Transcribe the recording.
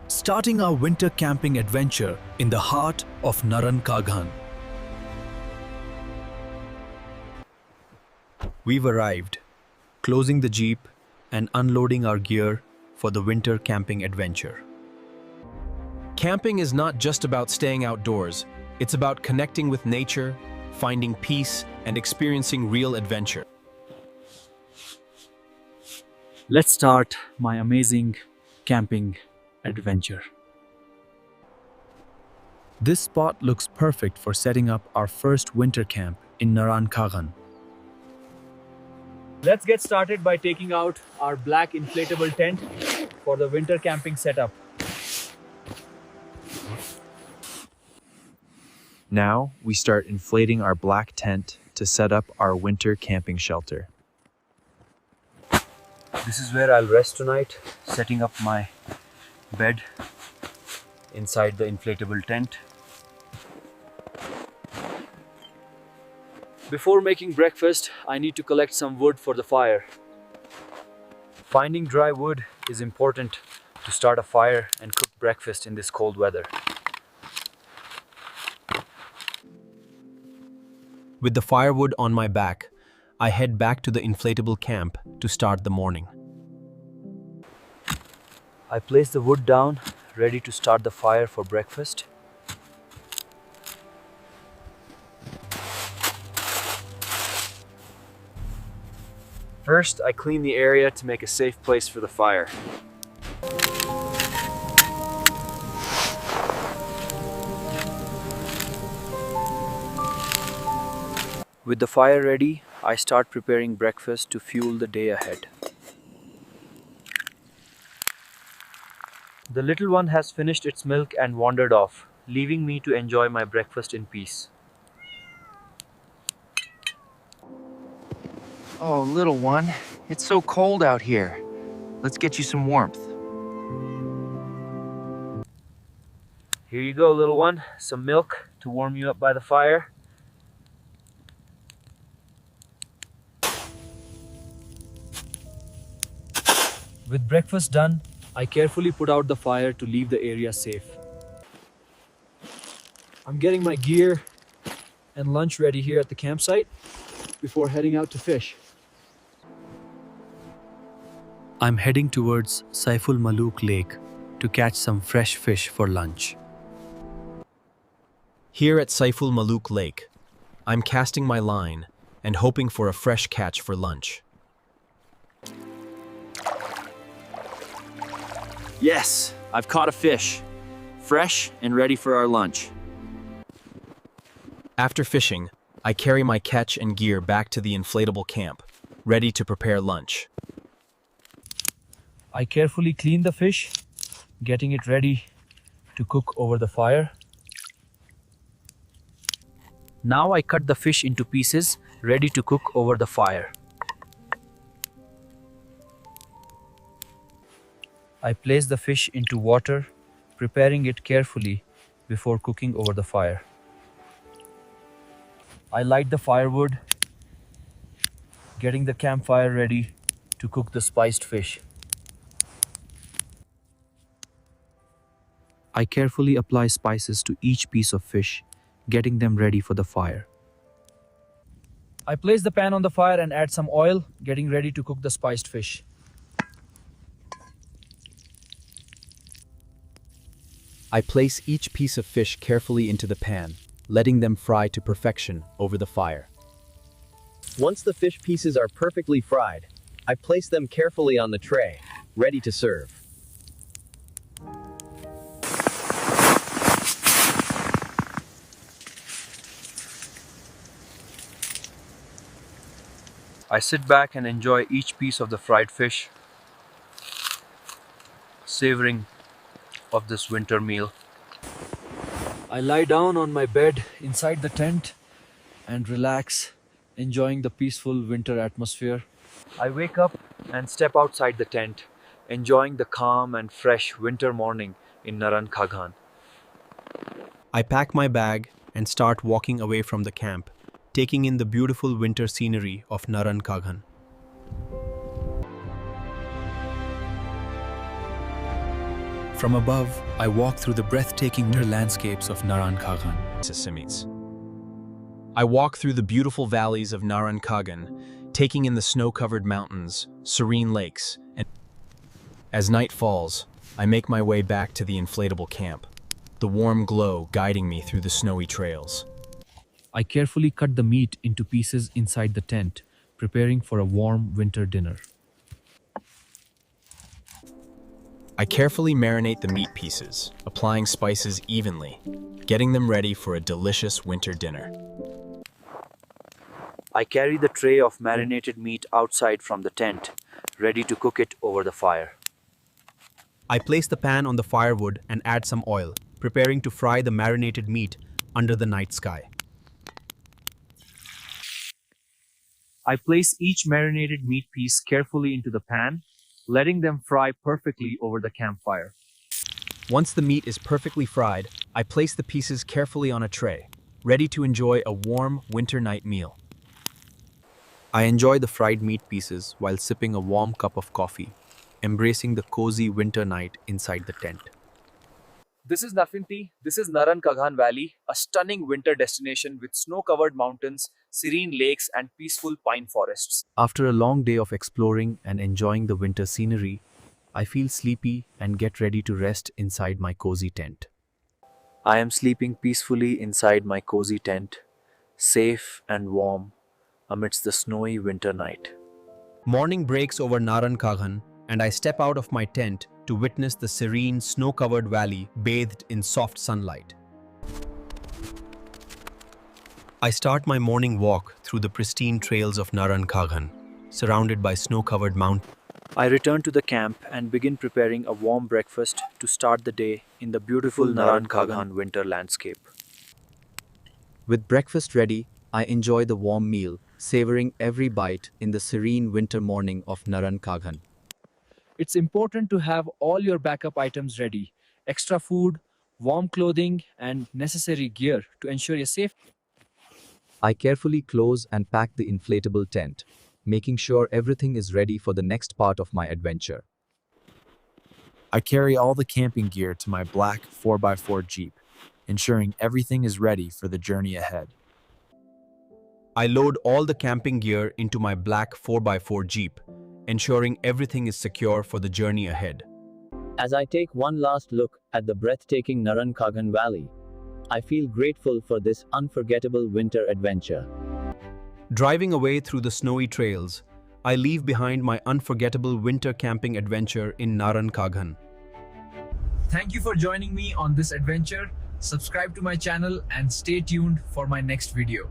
starting our winter camping adventure in the heart of Naran Kaghan. We've arrived, closing the jeep and unloading our gear for the winter camping adventure. Camping is not just about staying outdoors, it's about connecting with nature, finding peace, and experiencing real adventure. Let's start my amazing camping adventure. This spot looks perfect for setting up our first winter camp in Naran Kaghan. Let's get started by taking out our black inflatable tent for the winter camping setup. Now we start inflating our black tent to set up our winter camping shelter. This is where I'll rest tonight, setting up my bed inside the inflatable tent. Before making breakfast, I need to collect some wood for the fire. Finding dry wood is important to start a fire and cook breakfast in this cold weather. With the firewood on my back, I head back to the inflatable camp to start the morning. I place the wood down, ready to start the fire for breakfast. First, I clean the area to make a safe place for the fire. With the fire ready, I start preparing breakfast to fuel the day ahead. The little one has finished its milk and wandered off, leaving me to enjoy my breakfast in peace. Oh, little one, it's so cold out here. Let's get you some warmth. Here you go, little one. Some milk to warm you up by the fire. With breakfast done, I carefully put out the fire to leave the area safe. I'm getting my gear and lunch ready here at the campsite before heading out to fish. I'm heading towards Saiful Malook Lake to catch some fresh fish for lunch. Here at Saiful Malook Lake, I'm casting my line and hoping for a fresh catch for lunch. Yes, I've caught a fish. Fresh and ready for our lunch. After fishing, I carry my catch and gear back to the inflatable camp, ready to prepare lunch. I carefully clean the fish, getting it ready to cook over the fire. Now I cut the fish into pieces, ready to cook over the fire. I place the fish into water, preparing it carefully before cooking over the fire. I light the firewood, getting the campfire ready to cook the spiced fish. I carefully apply spices to each piece of fish, getting them ready for the fire. I place the pan on the fire and add some oil, getting ready to cook the spiced fish. I place each piece of fish carefully into the pan, letting them fry to perfection over the fire. Once the fish pieces are perfectly fried, I place them carefully on the tray, ready to serve. I sit back and enjoy each piece of the fried fish, savoring of this winter meal. I lie down on my bed inside the tent and relax, enjoying the peaceful winter atmosphere. I wake up and step outside the tent, enjoying the calm and fresh winter morning in Naran Kaghan. I pack my bag and start walking away from the camp, taking in the beautiful winter scenery of Naran Kaghan. From above, I walk through the breathtaking landscapes of Naran Kaghan. I walk through the beautiful valleys of Naran Kaghan, taking in the snow-covered mountains, serene lakes, and as night falls, I make my way back to the inflatable camp, the warm glow guiding me through the snowy trails. I carefully cut the meat into pieces inside the tent, preparing for a warm winter dinner. I carefully marinate the meat pieces, applying spices evenly, getting them ready for a delicious winter dinner. I carry the tray of marinated meat outside from the tent, ready to cook it over the fire. I place the pan on the firewood and add some oil, preparing to fry the marinated meat under the night sky. I place each marinated meat piece carefully into the pan, letting them fry perfectly over the campfire. Once the meat is perfectly fried, I place the pieces carefully on a tray, ready to enjoy a warm winter night meal. I enjoy the fried meat pieces while sipping a warm cup of coffee, embracing the cozy winter night inside the tent. This is Nafinti. This is Naran Kaghan Valley, a stunning winter destination with snow-covered mountains, serene lakes, and peaceful pine forests. After a long day of exploring and enjoying the winter scenery, I feel sleepy and get ready to rest inside my cozy tent. I am sleeping peacefully inside my cozy tent, safe and warm amidst the snowy winter night. Morning breaks over Naran Kaghan, and I step out of my tent to witness the serene, snow-covered valley bathed in soft sunlight. I start my morning walk through the pristine trails of Naran Kaghan, surrounded by snow-covered mountains. I return to the camp and begin preparing a warm breakfast to start the day in the beautiful Naran Kaghan winter landscape. With breakfast ready, I enjoy the warm meal, savoring every bite in the serene winter morning of Naran Kaghan. It's important to have all your backup items ready: extra food, warm clothing, and necessary gear to ensure your safety. I carefully close and pack the inflatable tent, making sure everything is ready for the next part of my adventure. I carry all the camping gear to my black 4x4 Jeep, ensuring everything is ready for the journey ahead. I load all the camping gear into my black 4x4 Jeep, ensuring everything is secure for the journey ahead. As I take one last look at the breathtaking Naran Kaghan Valley, I feel grateful for this unforgettable winter adventure. Driving away through the snowy trails, I leave behind my unforgettable winter camping adventure in Naran Kaghan. Thank you for joining me on this adventure. Subscribe to my channel and stay tuned for my next video.